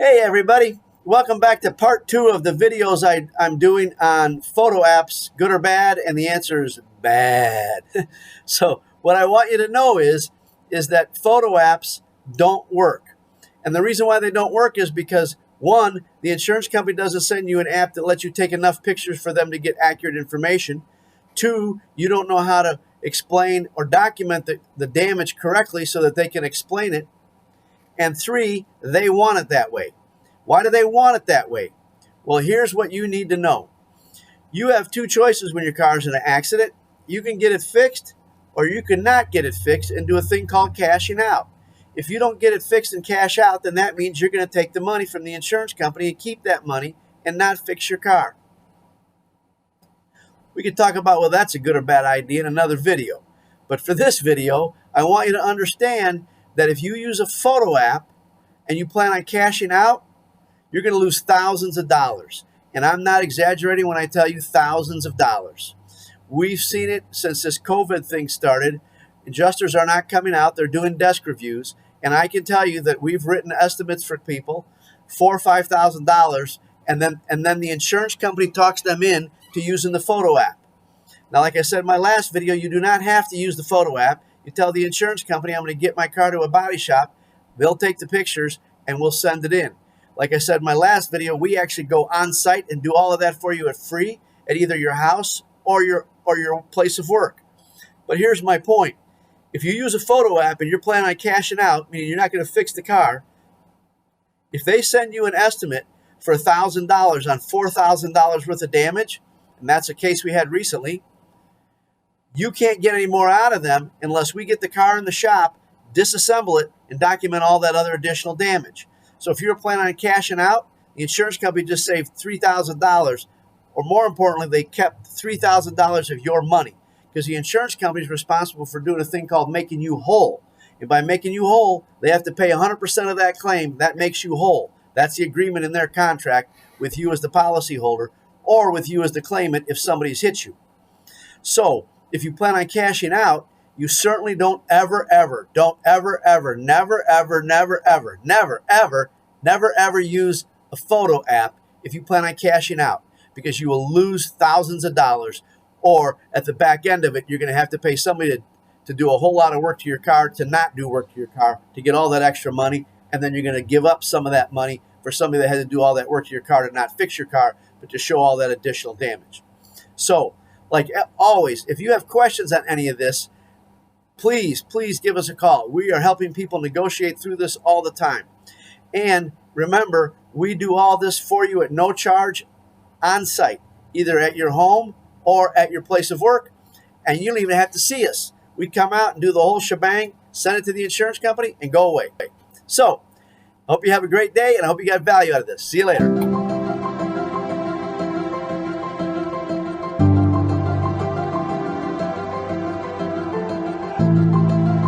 Hey everybody, welcome back to part 2 of the videos I'm doing on photo apps, good or bad, and the answer is bad. So what I want you to know is that photo apps don't work. And the reason why they don't work is because, one, the insurance company doesn't send you an app that lets you take enough pictures for them to get accurate information. Two, you don't know how to explain or document the damage correctly so that they can explain it. And three, they want it that way. Why do they want it that way? Well, here's what you need to know. You have two choices when your car is in an accident. You can get it fixed, or you can not get it fixed and do a thing called cashing out. If you don't get it fixed and cash out, then that means you're going to take the money from the insurance company and keep that money and not fix your car. We could talk about whether that's a good or bad idea in another video. But for this video, I want you to understand that if you use a photo app and you plan on cashing out, you're going to lose thousands of dollars. And I'm not exaggerating when I tell you thousands of dollars. We've seen it since this COVID thing started. Adjusters are not coming out. They're doing desk reviews. And I can tell you that we've written estimates for people, $4,000 or $5,000, and then the insurance company talks them in to using the photo app. Now, like I said in my last video, you do not have to use the photo app. You tell the insurance company, I'm going to get my car to a body shop. They'll take the pictures and we'll send it in. Like I said in my last video, we actually go on site and do all of that for you at free at either your house or your place of work. But here's my point. If you use a photo app and you're planning on cashing out, meaning you're not going to fix the car, if they send you an estimate for $1,000 on $4,000 worth of damage, and that's a case we had recently, you can't get any more out of them unless we get the car in the shop, disassemble it, and document all that other additional damage. So if you're planning on cashing out, the insurance company just saved $3,000, or more importantly, they kept $3,000 of your money because the insurance company is responsible for doing a thing called making you whole. And by making you whole, they have to pay 100% of that claim. That makes you whole. That's the agreement in their contract with you as the policyholder or with you as the claimant if somebody's hit you. So if you plan on cashing out, you certainly don't ever, never use a photo app if you plan on cashing out, because you will lose thousands of dollars, or at the back end of it, you're going to have to pay somebody to do a whole lot of work to your car, to not do work to your car, to get all that extra money, and then you're going to give up some of that money for somebody that had to do all that work to your car to not fix your car, but to show all that additional damage. So, like always, if you have questions on any of this, please give us a call. We are helping people negotiate through this all the time. And remember, we do all this for you at no charge on site, either at your home or at your place of work. And you don't even have to see us. We come out and do the whole shebang, send it to the insurance company, and go away. So, I hope you have a great day, and I hope you got value out of this. See you later.